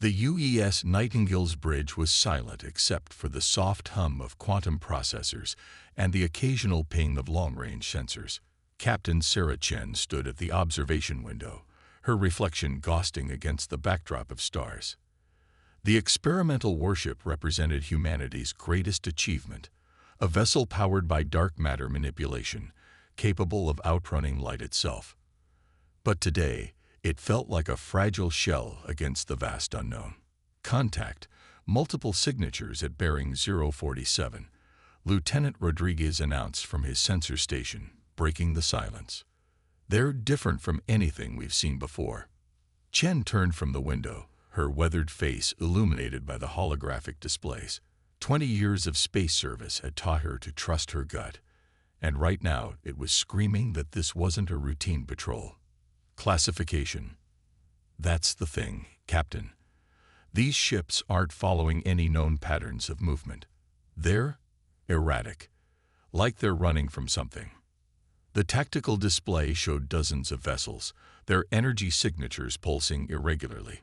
The UES Nightingale's bridge was silent except for the soft hum of quantum processors and the occasional ping of long-range sensors. Captain Sarah Chen stood at the observation window, her reflection ghosting against the backdrop of stars. The experimental warship represented humanity's greatest achievement, a vessel powered by dark matter manipulation, capable of outrunning light itself. But today, it felt like a fragile shell against the vast unknown. Contact, multiple signatures at bearing 047, Lieutenant Rodriguez announced from his sensor station, breaking the silence. They're different from anything we've seen before. Chen turned from the window, her weathered face illuminated by the holographic displays. 20 years of space service had taught her to trust her gut, and right now it was screaming that this wasn't a routine patrol. Classification. That's the thing, Captain. These ships aren't following any known patterns of movement. They're erratic, like they're running from something. The tactical display showed dozens of vessels, their energy signatures pulsing irregularly.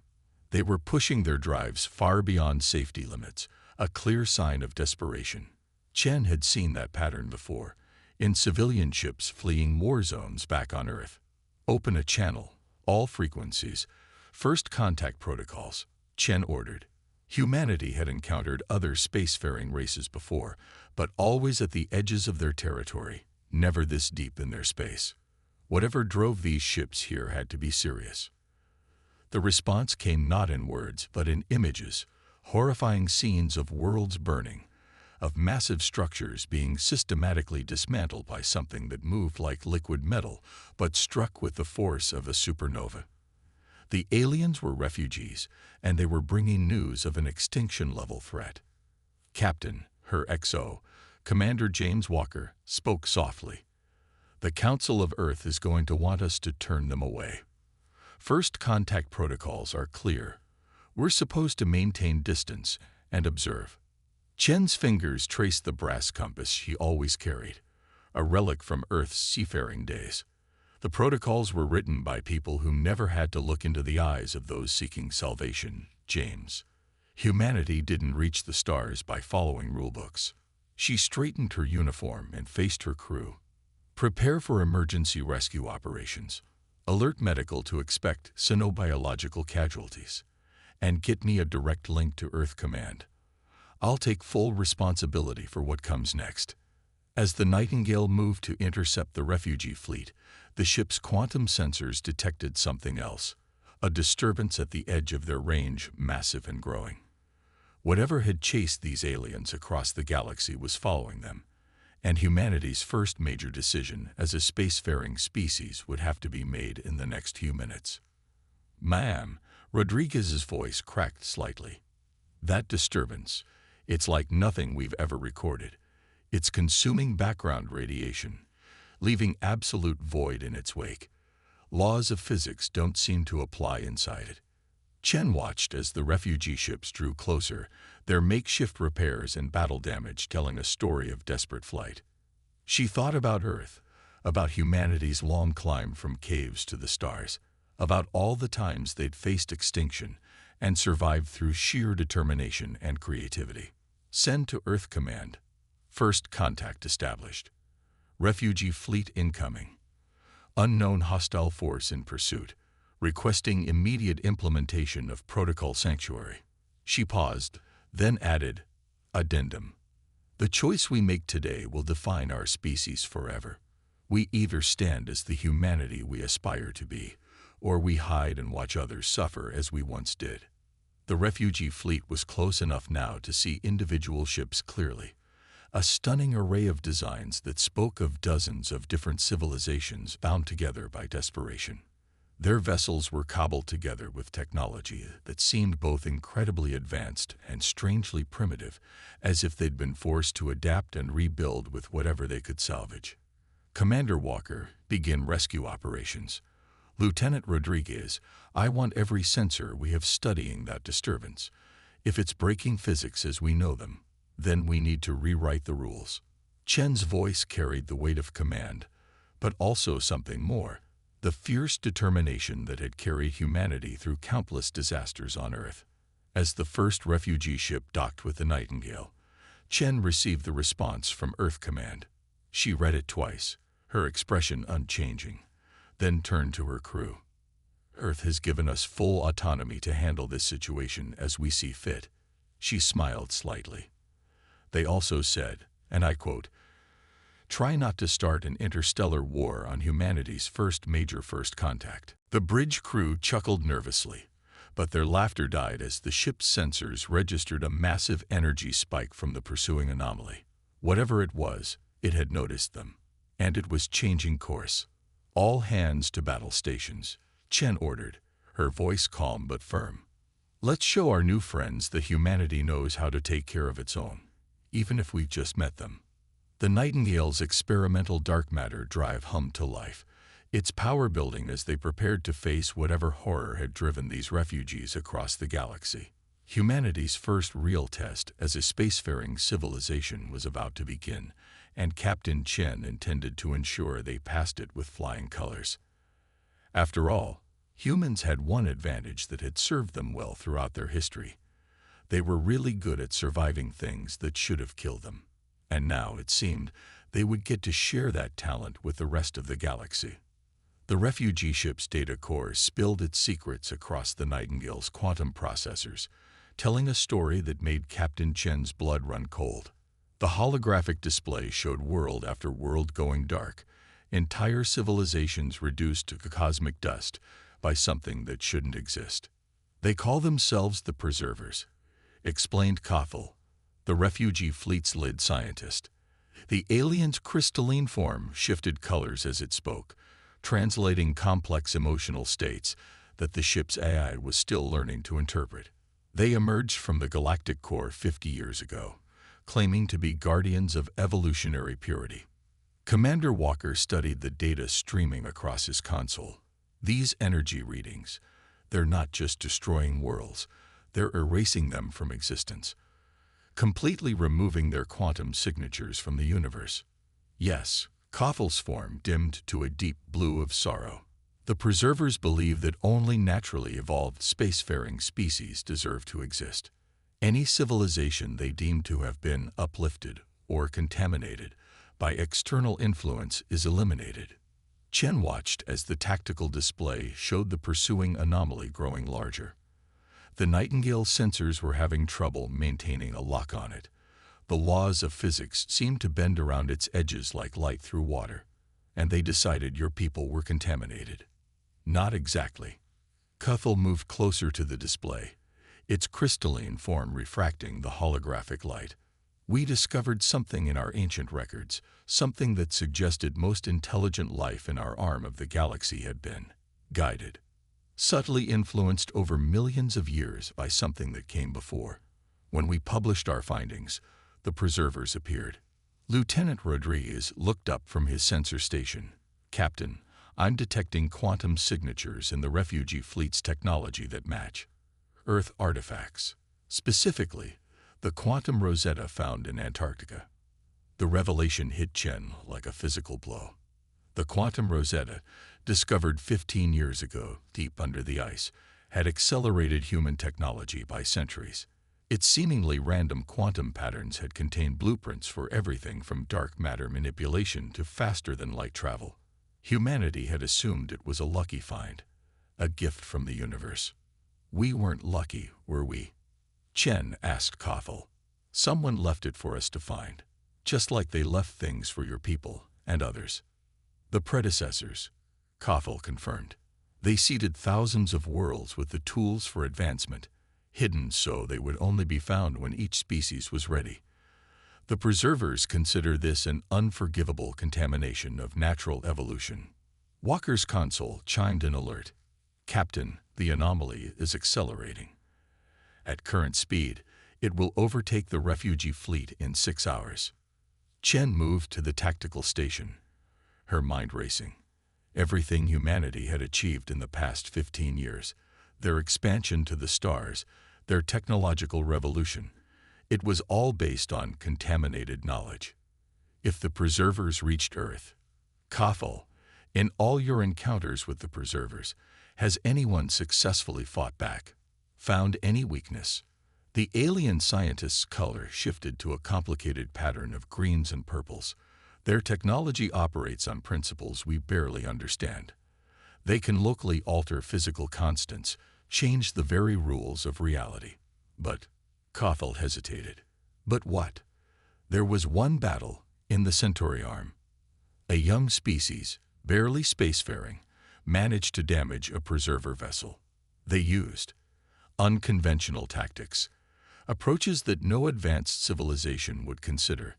They were pushing their drives far beyond safety limits, a clear sign of desperation. Chen had seen that pattern before, in civilian ships fleeing war zones back on Earth. Open a channel, all frequencies, first contact protocols, Chen ordered. Humanity had encountered other spacefaring races before, but always at the edges of their territory, never this deep in their space. Whatever drove these ships here had to be serious. The response came not in words, but in images, horrifying scenes of worlds burning, of massive structures being systematically dismantled by something that moved like liquid metal, but struck with the force of a supernova. The aliens were refugees, and they were bringing news of an extinction-level threat. Captain, her XO, Commander James Walker, spoke softly. The Council of Earth is going to want us to turn them away. First contact protocols are clear. We're supposed to maintain distance and observe. Chen's fingers traced the brass compass she always carried, a relic from Earth's seafaring days. The protocols were written by people who never had to look into the eyes of those seeking salvation, James. Humanity didn't reach the stars by following rulebooks. She straightened her uniform and faced her crew. Prepare for emergency rescue operations. Alert medical to expect xenobiological casualties. And get me a direct link to Earth Command. I'll take full responsibility for what comes next. As the Nightingale moved to intercept the refugee fleet, the ship's quantum sensors detected something else, a disturbance at the edge of their range, massive and growing. Whatever had chased these aliens across the galaxy was following them, and humanity's first major decision as a spacefaring species would have to be made in the next few minutes. "Ma'am," Rodriguez's voice cracked slightly. "That disturbance, it's like nothing we've ever recorded. It's consuming background radiation, leaving absolute void in its wake. Laws of physics don't seem to apply inside it." Chen watched as the refugee ships drew closer, their makeshift repairs and battle damage telling a story of desperate flight. She thought about Earth, about humanity's long climb from caves to the stars, about all the times they'd faced extinction and survived through sheer determination and creativity. Send to Earth Command. First contact established. Refugee fleet incoming. Unknown hostile force in pursuit, requesting immediate implementation of Protocol Sanctuary. She paused, then added, Addendum. The choice we make today will define our species forever. We either stand as the humanity we aspire to be, or we hide and watch others suffer as we once did. The refugee fleet was close enough now to see individual ships clearly, a stunning array of designs that spoke of dozens of different civilizations bound together by desperation. Their vessels were cobbled together with technology that seemed both incredibly advanced and strangely primitive, as if they'd been forced to adapt and rebuild with whatever they could salvage. Commander Walker, begin rescue operations. Lieutenant Rodriguez, I want every sensor we have studying that disturbance. If it's breaking physics as we know them, then we need to rewrite the rules. Chen's voice carried the weight of command, but also something more, the fierce determination that had carried humanity through countless disasters on Earth. As the first refugee ship docked with the Nightingale, Chen received the response from Earth Command. She read it twice, her expression unchanging, then turned to her crew. Earth has given us full autonomy to handle this situation as we see fit. She smiled slightly. They also said, and I quote, "Try not to start an interstellar war on humanity's first major contact." The bridge crew chuckled nervously, but their laughter died as the ship's sensors registered a massive energy spike from the pursuing anomaly. Whatever it was, it had noticed them, and it was changing course. "All hands to battle stations," Chen ordered, her voice calm but firm. "Let's show our new friends that humanity knows how to take care of its own, even if we've just met them." The Nightingale's experimental dark matter drive hummed to life, its power building as they prepared to face whatever horror had driven these refugees across the galaxy. Humanity's first real test as a spacefaring civilization was about to begin, and Captain Chen intended to ensure they passed it with flying colors. After all, humans had one advantage that had served them well throughout their history. They were really good at surviving things that should have killed them. And now, it seemed, they would get to share that talent with the rest of the galaxy. The refugee ship's data core spilled its secrets across the Nightingale's quantum processors, telling a story that made Captain Chen's blood run cold. The holographic display showed world after world going dark, entire civilizations reduced to cosmic dust by something that shouldn't exist. "They call themselves the Preservers," explained Koffel, the refugee fleet's lead scientist. The alien's crystalline form shifted colors as it spoke, translating complex emotional states that the ship's AI was still learning to interpret. They emerged from the galactic core 50 years ago, claiming to be guardians of evolutionary purity. Commander Walker studied the data streaming across his console. These energy readings, they're not just destroying worlds, they're erasing them from existence, completely removing their quantum signatures from the universe. Yes, Koffel's form dimmed to a deep blue of sorrow. The Preservers believe that only naturally evolved spacefaring species deserve to exist. Any civilization they deem to have been uplifted or contaminated by external influence is eliminated. Chen watched as the tactical display showed the pursuing anomaly growing larger. The Nightingale sensors were having trouble maintaining a lock on it. The laws of physics seemed to bend around its edges like light through water, and they decided your people were contaminated. Not exactly. Kuffel moved closer to the display, its crystalline form refracting the holographic light. "We discovered something in our ancient records, something that suggested most intelligent life in our arm of the galaxy had been guided, subtly influenced over millions of years by something that came before. When we published our findings, the Preservers appeared." Lieutenant Rodriguez looked up from his sensor station. "Captain, I'm detecting quantum signatures in the refugee fleet's technology that match Earth artifacts, specifically the quantum Rosetta found in Antarctica." The revelation hit Chen like a physical blow. The quantum Rosetta, discovered 15 years ago deep under the ice, had accelerated human technology by centuries. Its seemingly random quantum patterns had contained blueprints for everything from dark matter manipulation to faster-than-light travel. Humanity had assumed it was a lucky find, a gift from the universe. "We weren't lucky, were we?" Chen asked Koffel. "Someone left it for us to find, just like they left things for your people and others." "The predecessors," Koffel confirmed. "They seeded thousands of worlds with the tools for advancement, hidden so they would only be found when each species was ready. The Preservers consider this an unforgivable contamination of natural evolution." Walker's console chimed an alert. "Captain, the anomaly is accelerating. At current speed, it will overtake the refugee fleet in 6 hours." Chen moved to the tactical station, her mind racing. Everything humanity had achieved in the past 15 years, their expansion to the stars, their technological revolution, it was all based on contaminated knowledge. If the Preservers reached Earth, Koffel, in all your encounters with the Preservers, has anyone successfully fought back? found any weakness. The alien scientists' color shifted to a complicated pattern of greens and purples. Their technology operates on principles we barely understand. They can locally alter physical constants, change the very rules of reality. But Kothel hesitated. But what? There was one battle in the Centauri arm. A young species, barely spacefaring, managed to damage a preserver vessel. They used unconventional tactics, approaches that no advanced civilization would consider.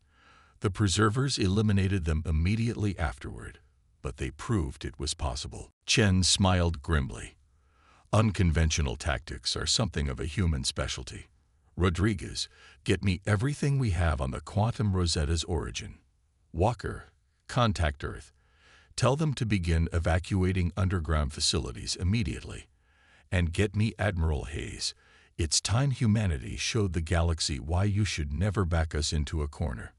The preservers eliminated them immediately afterward, but they proved it was possible. Chen smiled grimly. Unconventional tactics are something of a human specialty. Rodriguez, get me everything we have on the quantum Rosetta's origin. Walker, contact Earth. Tell them to begin evacuating underground facilities immediately. And get me Admiral Hayes. It's time humanity showed the galaxy why you should never back us into a corner.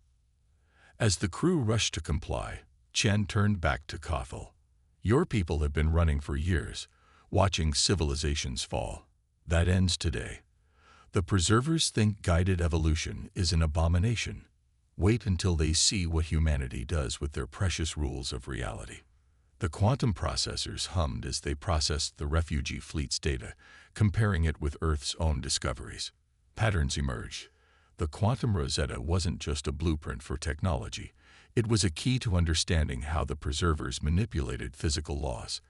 As the crew rushed to comply, Chen turned back to Kothel. Your people have been running for years, watching civilizations fall. That ends today. The preservers think guided evolution is an abomination. Wait until they see what humanity does with their precious rules of reality. The quantum processors hummed as they processed the refugee fleet's data, comparing it with Earth's own discoveries. Patterns emerged. The quantum Rosetta wasn't just a blueprint for technology. It was a key to understanding how the preservers manipulated physical laws.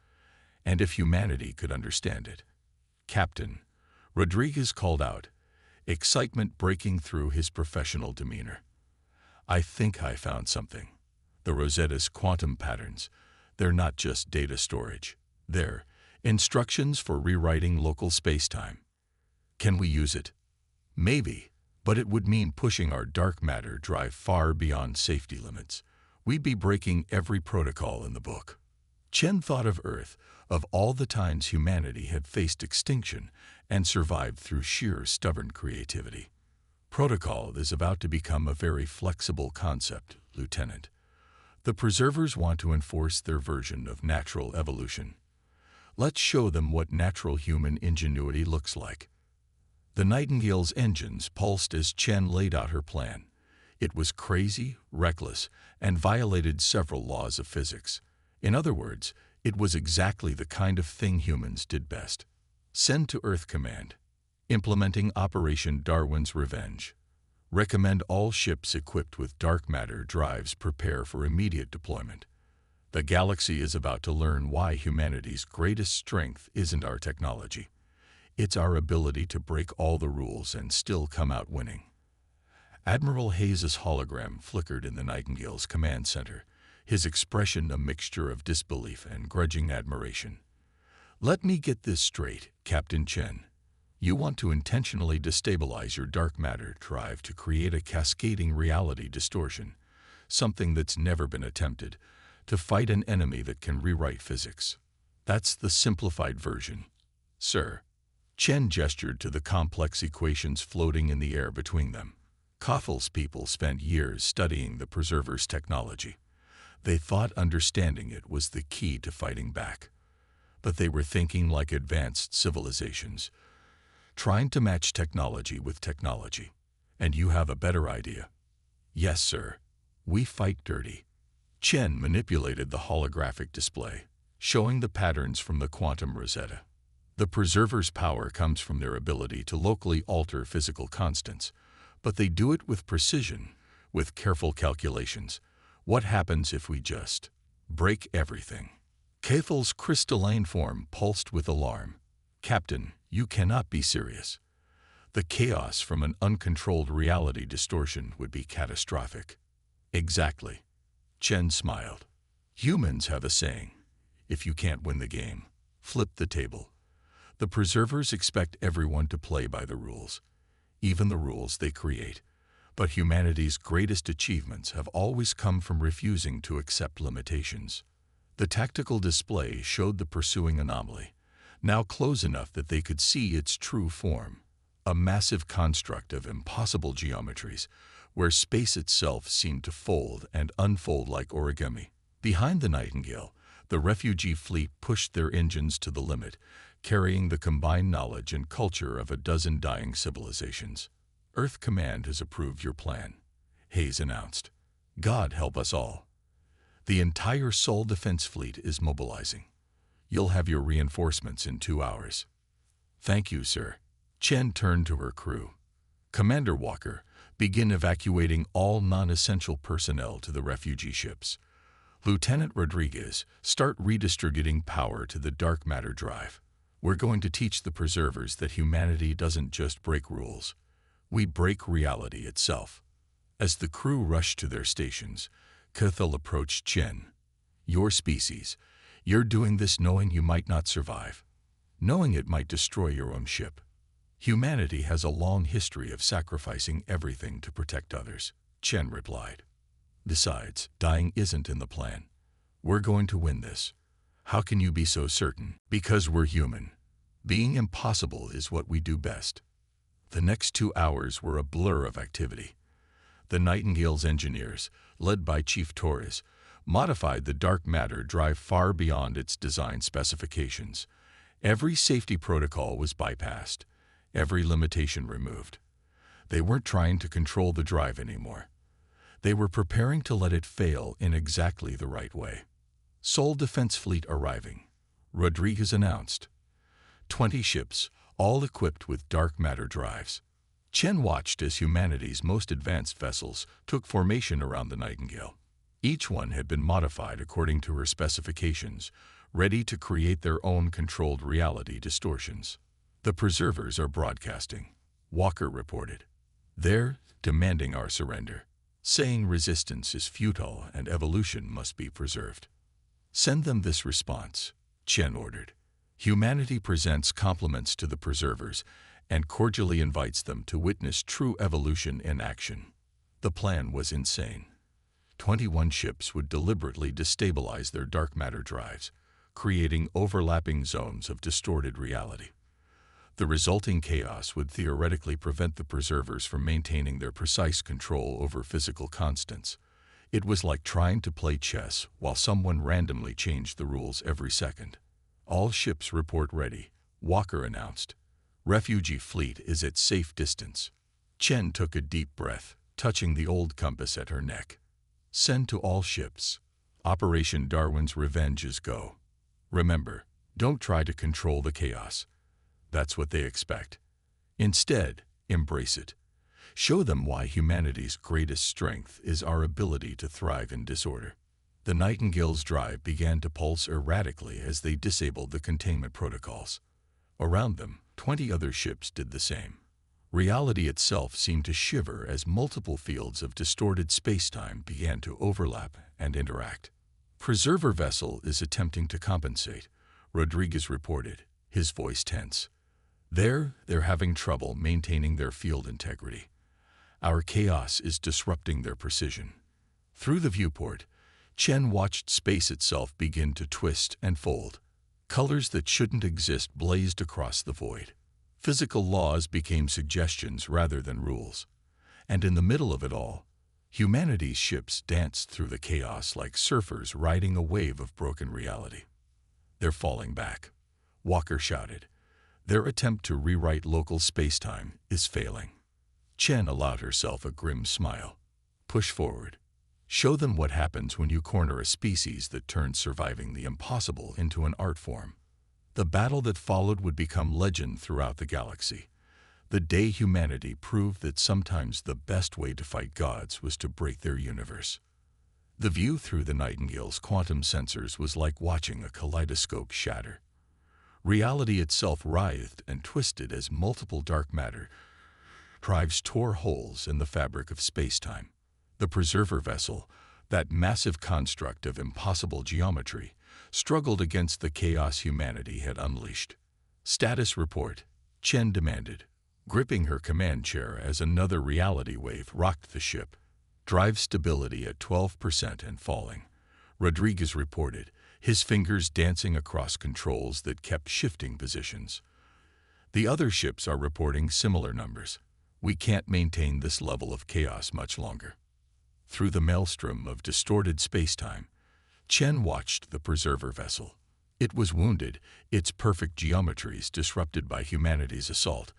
And if humanity could understand it. Captain, Rodriguez called out, excitement breaking through his professional demeanor. I think I found something. The Rosetta's quantum patterns. They're not just data storage. They're instructions for rewriting local spacetime. Can we use it? Maybe, but it would mean pushing our dark matter drive far beyond safety limits. We'd be breaking every protocol in the book. Chen thought of Earth, of all the times humanity had faced extinction and survived through sheer stubborn creativity. Protocol is about to become a very flexible concept, Lieutenant. The preservers want to enforce their version of natural evolution. Let's show them what natural human ingenuity looks like. The Nightingale's engines pulsed as Chen laid out her plan. It was crazy, reckless, and violated several laws of physics. In other words, it was exactly the kind of thing humans did best. Send to Earth Command. Implementing Operation Darwin's Revenge. Recommend all ships equipped with dark matter drives prepare for immediate deployment. The galaxy is about to learn why humanity's greatest strength isn't our technology. It's our ability to break all the rules and still come out winning. Admiral Hayes's hologram flickered in the Nightingale's command center, his expression a mixture of disbelief and grudging admiration. Let me get this straight, Captain Chen. You want to intentionally destabilize your dark matter drive to create a cascading reality distortion, something that's never been attempted, to fight an enemy that can rewrite physics. That's the simplified version. Sir. Chen gestured to the complex equations floating in the air between them. Kothel's people spent years studying the preserver's technology. They thought understanding it was the key to fighting back. But they were thinking like advanced civilizations, trying to match technology with technology. And you have a better idea. Yes, sir. We fight dirty. Chen manipulated the holographic display, showing the patterns from the quantum Rosetta. The preserver's power comes from their ability to locally alter physical constants, but they do it with precision, with careful calculations. What happens if we just break everything? Kothel's crystalline form pulsed with alarm. Captain, you cannot be serious. The chaos from an uncontrolled reality distortion would be catastrophic. Exactly. Chen smiled. Humans have a saying, if you can't win the game, flip the table. The preservers expect everyone to play by the rules, even the rules they create. But humanity's greatest achievements have always come from refusing to accept limitations. The tactical display showed the pursuing anomaly, now close enough that they could see its true form, a massive construct of impossible geometries, where space itself seemed to fold and unfold like origami. Behind the Nightingale, the refugee fleet pushed their engines to the limit, carrying the combined knowledge and culture of a dozen dying civilizations. Earth Command has approved your plan, Hayes announced. God help us all. The entire Sol Defense Fleet is mobilizing. You'll have your reinforcements in 2 hours. Thank you, sir. Chen turned to her crew. Commander Walker, begin evacuating all non-essential personnel to the refugee ships. Lieutenant Rodriguez, start redistributing power to the dark matter drive. We're going to teach the preservers that humanity doesn't just break rules. We break reality itself. As the crew rushed to their stations, Cathal approached Chen. Your species, you're doing this knowing you might not survive, knowing it might destroy your own ship. Humanity has a long history of sacrificing everything to protect others, Chen replied. Besides, dying isn't in the plan. We're going to win this. How can you be so certain? Because we're human. Being impossible is what we do best. The next 2 hours were a blur of activity. The Nightingale's engineers, led by Chief Torres, modified the dark matter drive far beyond its design specifications. Every safety protocol was bypassed, every limitation removed. They weren't trying to control the drive anymore. They were preparing to let it fail in exactly the right way. Sol Defense Fleet arriving, Rodriguez announced. 20 ships, all equipped with dark matter drives. Chen watched as humanity's most advanced vessels took formation around the Nightingale. Each one had been modified according to her specifications, ready to create their own controlled reality distortions. The preservers are broadcasting, Walker reported. They're demanding our surrender, saying resistance is futile and evolution must be preserved. Send them this response, Chen ordered. Humanity presents compliments to the preservers and cordially invites them to witness true evolution in action. The plan was insane. 21 ships would deliberately destabilize their dark matter drives, creating overlapping zones of distorted reality. The resulting chaos would theoretically prevent the preservers from maintaining their precise control over physical constants. It was like trying to play chess while someone randomly changed the rules every second. All ships report ready, Walker announced. Refugee fleet is at safe distance. Chen took a deep breath, touching the old compass at her neck. Send to all ships. Operation Darwin's Revenge is go. Remember, don't try to control the chaos. That's what they expect. Instead, embrace it. Show them why humanity's greatest strength is our ability to thrive in disorder. The Nightingale's drive began to pulse erratically as they disabled the containment protocols. Around them, 20 other ships did the same. Reality itself seemed to shiver as multiple fields of distorted spacetime began to overlap and interact. Preserver vessel is attempting to compensate, Rodriguez reported, his voice tense. They're having trouble maintaining their field integrity. Our chaos is disrupting their precision. Through the viewport, Chen watched space itself begin to twist and fold. Colors that shouldn't exist blazed across the void. Physical laws became suggestions rather than rules. And in the middle of it all, humanity's ships danced through the chaos like surfers riding a wave of broken reality. They're falling back, Walker shouted. Their attempt to rewrite local spacetime is failing. Chen allowed herself a grim smile. Push forward. Show them what happens when you corner a species that turns surviving the impossible into an art form. The battle that followed would become legend throughout the galaxy. The day humanity proved that sometimes the best way to fight gods was to break their universe. The view through the Nightingale's quantum sensors was like watching a kaleidoscope shatter. Reality itself writhed and twisted as multiple dark matter drives tore holes in the fabric of spacetime. The preserver vessel, that massive construct of impossible geometry, struggled against the chaos humanity had unleashed. Status report, Chen demanded, gripping her command chair as another reality wave rocked the ship. Drive stability at 12% and falling, Rodriguez reported, his fingers dancing across controls that kept shifting positions. The other ships are reporting similar numbers. We can't maintain this level of chaos much longer. Through the maelstrom of distorted spacetime, Chen watched the preserver vessel. It was wounded, its perfect geometries disrupted by humanity's assault.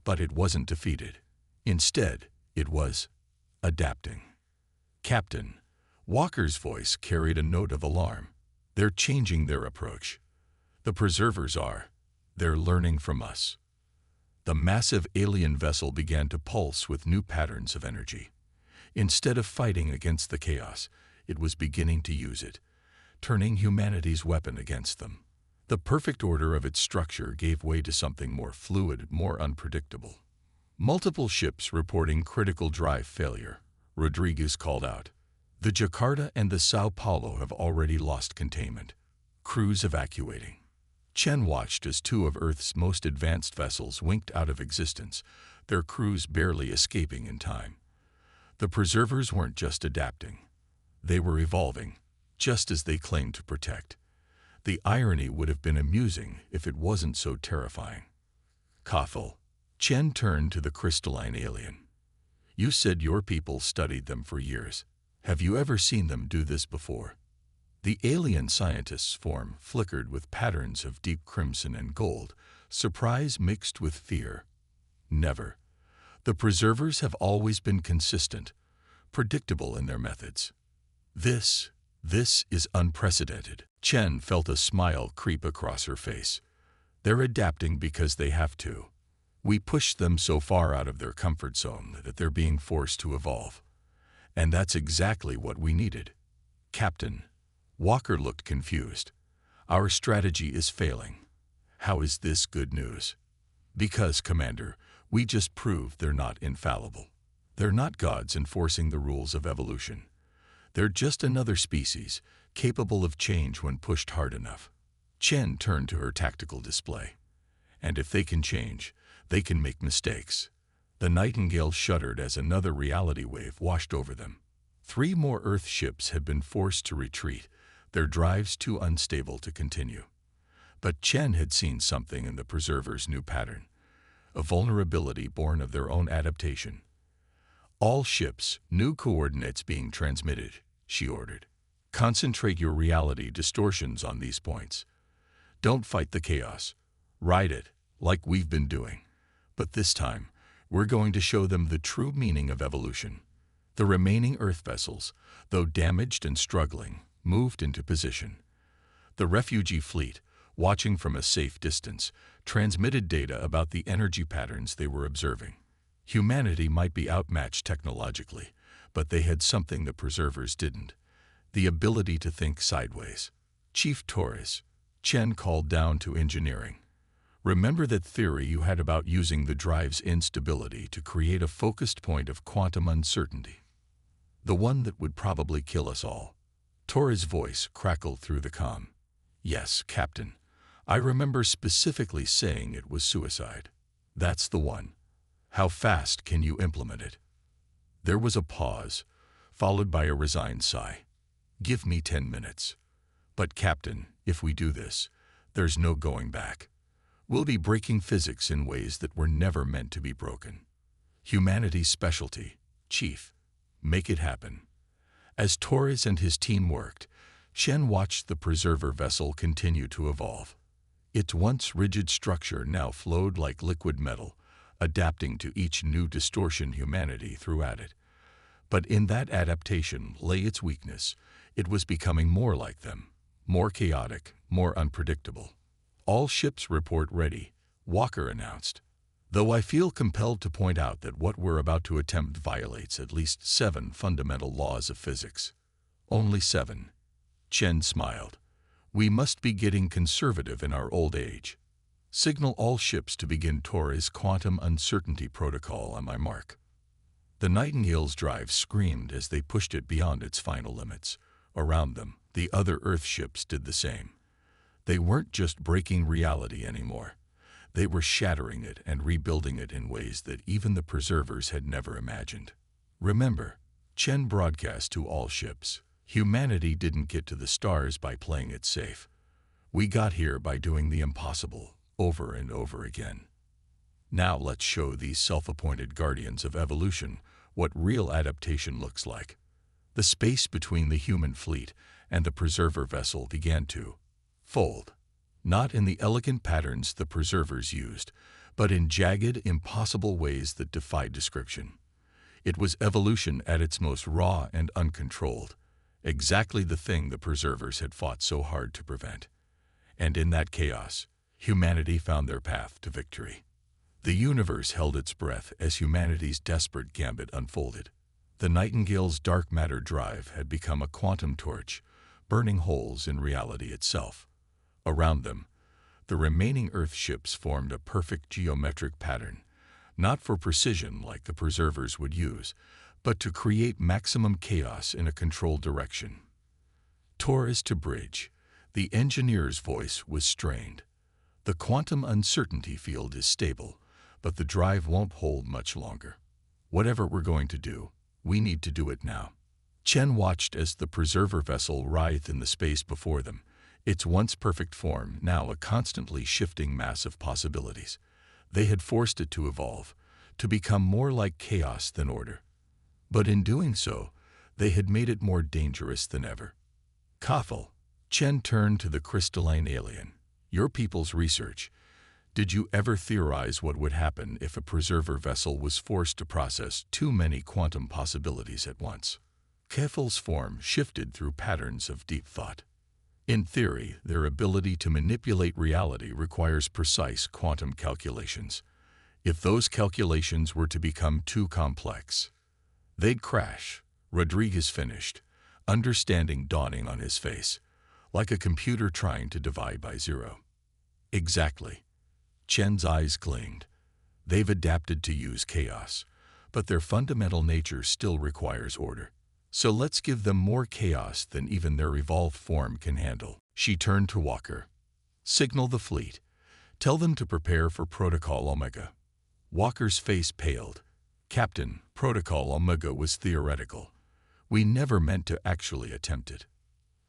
But it wasn't defeated. Instead, it was adapting. "Captain," Walker's voice carried a note of alarm. "They're changing their approach. The preservers are. They're learning from us." The massive alien vessel began to pulse with new patterns of energy. Instead of fighting against the chaos, it was beginning to use it, turning humanity's weapon against them. The perfect order of its structure gave way to something more fluid, more unpredictable. Multiple ships reporting critical drive failure, Rodriguez called out. "The Jakarta and the Sao Paulo have already lost containment. Crews evacuating." Chen watched as two of Earth's most advanced vessels winked out of existence, their crews barely escaping in time. The preservers weren't just adapting. They were evolving, just as they claimed to protect. The irony would have been amusing if it wasn't so terrifying. "Kothel." Chen turned to the crystalline alien. "You said your people studied them for years. Have you ever seen them do this before?" The alien scientist's form flickered with patterns of deep crimson and gold, surprise mixed with fear. "Never. The preservers have always been consistent, predictable in their methods. This is unprecedented." Chen felt a smile creep across her face. "They're adapting because they have to. We pushed them so far out of their comfort zone that they're being forced to evolve. And that's exactly what we needed." "Captain." Walker looked confused. "Our strategy is failing. How is this good news?" "Because, Commander, we just proved they're not infallible. They're not gods enforcing the rules of evolution. They're just another species, capable of change when pushed hard enough." Chen turned to her tactical display. "And if they can change, they can make mistakes." The Nightingale shuddered as another reality wave washed over them. 3 more Earth ships had been forced to retreat, their drives too unstable to continue. But Chen had seen something in the preservers' new pattern, a vulnerability born of their own adaptation. "All ships, new coordinates being transmitted," she ordered. "Concentrate your reality distortions on these points. Don't fight the chaos. Ride it, like we've been doing. But this time, we're going to show them the true meaning of evolution." The remaining Earth vessels, though damaged and struggling, moved into position. The refugee fleet, watching from a safe distance, transmitted data about the energy patterns they were observing. Humanity might be outmatched technologically, but they had something the preservers didn't: the ability to think sideways. "Chief Torres," Chen called down to engineering. "Remember that theory you had about using the drive's instability to create a focused point of quantum uncertainty? The one that would probably kill us all." Torres' voice crackled through the comm. "Yes, Captain. I remember specifically saying it was suicide. That's the one. How fast can you implement it?" There was a pause, followed by a resigned sigh. "Give me 10 minutes. But Captain, if we do this, there's no going back. We'll be breaking physics in ways that were never meant to be broken. Humanity's specialty, Chief. Make it happen." As Torres and his team worked, Chen watched the preserver vessel continue to evolve. Its once rigid structure now flowed like liquid metal, adapting to each new distortion humanity threw at it. But in that adaptation lay its weakness. It was becoming more like them, more chaotic, more unpredictable. "All ships report ready," Walker announced. "Though I feel compelled to point out that what we're about to attempt violates at least 7 fundamental laws of physics." "Only 7. Chen smiled. "We must be getting conservative in our old age. Signal all ships to begin Torres' quantum uncertainty protocol on my mark." The Nightingale's drive screamed as they pushed it beyond its final limits. Around them, the other Earth ships did the same. They weren't just breaking reality anymore. They were shattering it and rebuilding it in ways that even the preservers had never imagined. "Remember," Chen broadcast to all ships, "humanity didn't get to the stars by playing it safe. We got here by doing the impossible, over and over again. Now let's show these self-appointed guardians of evolution what real adaptation looks like." The space between the human fleet and the preserver vessel began to fold. Not in the elegant patterns the preservers used, but in jagged, impossible ways that defied description. It was evolution at its most raw and uncontrolled, exactly the thing the preservers had fought so hard to prevent. And in that chaos, humanity found their path to victory. The universe held its breath as humanity's desperate gambit unfolded. The Nightingale's dark matter drive had become a quantum torch, burning holes in reality itself. Around them, the remaining Earth ships formed a perfect geometric pattern, not for precision like the preservers would use, but to create maximum chaos in a controlled direction. Taurus to bridge. The engineer's voice was strained. The quantum uncertainty field is stable, but the drive won't hold much longer. Whatever we're going to do, we need to do it now. Chen watched as the preserver vessel writhed in the space before them, its once perfect form now a constantly shifting mass of possibilities. They had forced it to evolve, to become more like chaos than order. But in doing so, they had made it more dangerous than ever. Kafel, Chen turned to the crystalline alien. Your people's research. Did you ever theorize what would happen if a preserver vessel was forced to process too many quantum possibilities at once? Kafel's form shifted through patterns of deep thought. In theory, their ability to manipulate reality requires precise quantum calculations. If those calculations were to become too complex, they'd crash. Rodriguez finished, understanding dawning on his face, like a computer trying to divide by zero. Exactly. Chen's eyes gleamed. They've adapted to use chaos, but their fundamental nature still requires order. So let's give them more chaos than even their evolved form can handle. She turned to Walker. Signal the fleet. Tell them to prepare for Protocol Omega. Walker's face paled. Captain, Protocol Omega was theoretical. We never meant to actually attempt it.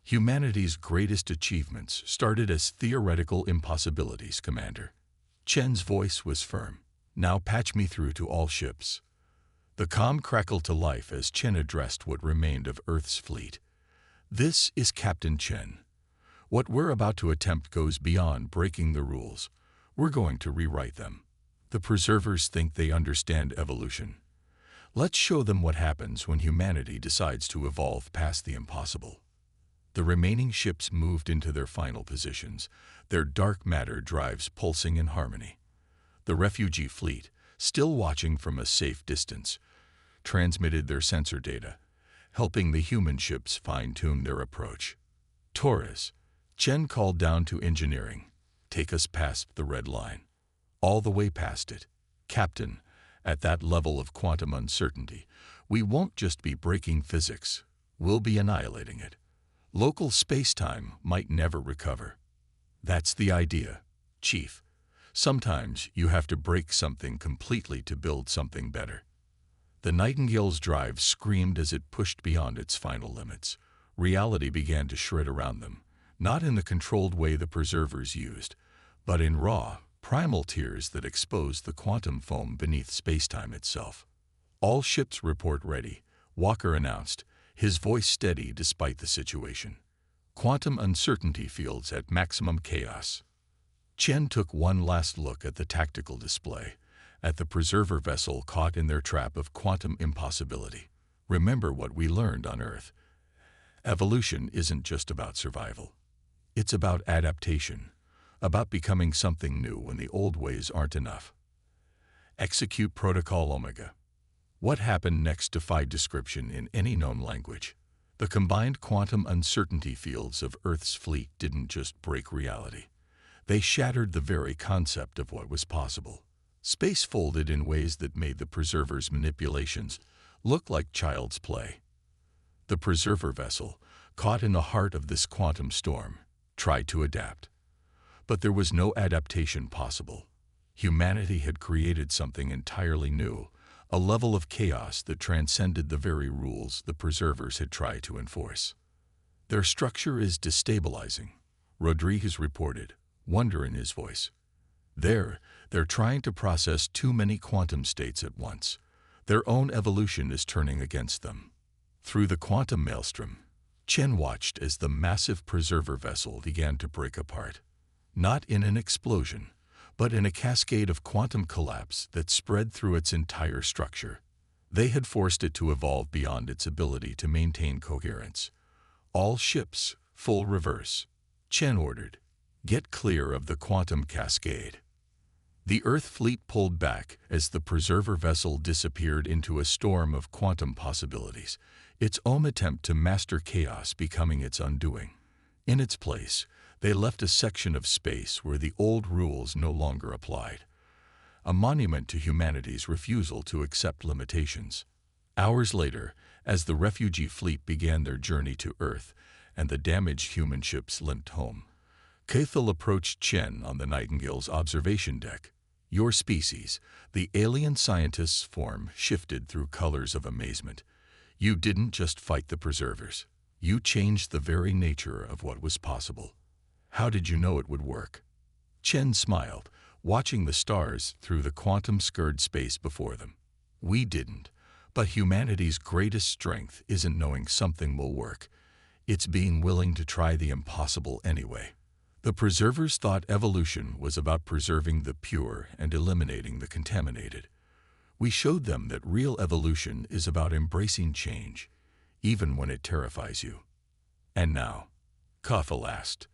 Humanity's greatest achievements started as theoretical impossibilities, Commander. Chen's voice was firm. Now patch me through to all ships. The comm crackled to life as Chen addressed what remained of Earth's fleet. This is Captain Chen. What we're about to attempt goes beyond breaking the rules. We're going to rewrite them. The preservers think they understand evolution. Let's show them what happens when humanity decides to evolve past the impossible. The remaining ships moved into their final positions, their dark matter drives pulsing in harmony. The refugee fleet, still watching from a safe distance, transmitted their sensor data, helping the human ships fine-tune their approach. Taurus, Chen called down to engineering. Take us past the red line. All the way past it. Captain, at that level of quantum uncertainty, we won't just be breaking physics, we'll be annihilating it. Local space-time might never recover. That's the idea, Chief. Sometimes you have to break something completely to build something better. The Nightingale's drive screamed as it pushed beyond its final limits. Reality began to shred around them, not in the controlled way the preservers used, but in raw, primal tears that exposed the quantum foam beneath space-time itself. All ships report ready, Walker announced, his voice steady despite the situation. Quantum uncertainty fields at maximum chaos. Chen took one last look at the tactical display, at the preserver vessel caught in their trap of quantum impossibility. Remember what we learned on Earth. Evolution isn't just about survival. It's about adaptation, about becoming something new when the old ways aren't enough. Execute Protocol Omega. What happened next defied description in any known language. The combined quantum uncertainty fields of Earth's fleet didn't just break reality. They shattered the very concept of what was possible. Space folded in ways that made the preserver's manipulations look like child's play. The preserver vessel, caught in the heart of this quantum storm, tried to adapt. But there was no adaptation possible. Humanity had created something entirely new, a level of chaos that transcended the very rules the preservers had tried to enforce. Their structure is destabilizing, Rodriguez reported, wonder in his voice. They're trying to process too many quantum states at once. Their own evolution is turning against them. Through the quantum maelstrom, Chen watched as the massive preserver vessel began to break apart. Not in an explosion, but in a cascade of quantum collapse that spread through its entire structure. They had forced it to evolve beyond its ability to maintain coherence. All ships, full reverse. Chen ordered. Get clear of the quantum cascade. The Earth fleet pulled back as the preserver vessel disappeared into a storm of quantum possibilities, its own attempt to master chaos becoming its undoing. In its place, they left a section of space where the old rules no longer applied. A monument to humanity's refusal to accept limitations. Hours later, as the refugee fleet began their journey to Earth and the damaged human ships limped home, Cathal approached Chen on the Nightingale's observation deck. Your species, the alien scientist's form shifted through colors of amazement. You didn't just fight the preservers. You changed the very nature of what was possible. How did you know it would work? Chen smiled, watching the stars through the quantum-skirred space before them. We didn't, but humanity's greatest strength isn't knowing something will work. It's being willing to try the impossible anyway. The preservers thought evolution was about preserving the pure and eliminating the contaminated. We showed them that real evolution is about embracing change, even when it terrifies you. And now, Cathal asked,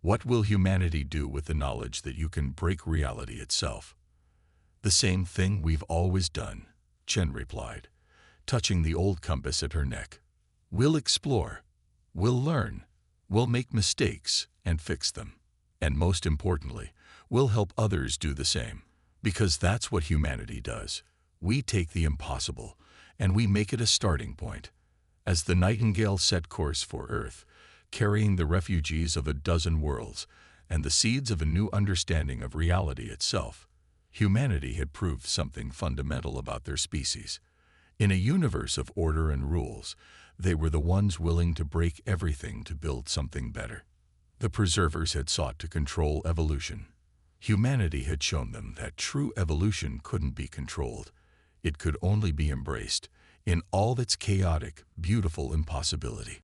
what will humanity do with the knowledge that you can break reality itself? The same thing we've always done, Chen replied, touching the old compass at her neck. We'll explore, we'll learn, we'll make mistakes and fix them. And most importantly, we'll help others do the same, because that's what humanity does. We take the impossible, and we make it a starting point. As the Nightingale set course for Earth, carrying the refugees of a dozen worlds and the seeds of a new understanding of reality itself, humanity had proved something fundamental about their species. In a universe of order and rules, they were the ones willing to break everything to build something better. The preservers had sought to control evolution. Humanity had shown them that true evolution couldn't be controlled. It could only be embraced in all its chaotic, beautiful impossibility.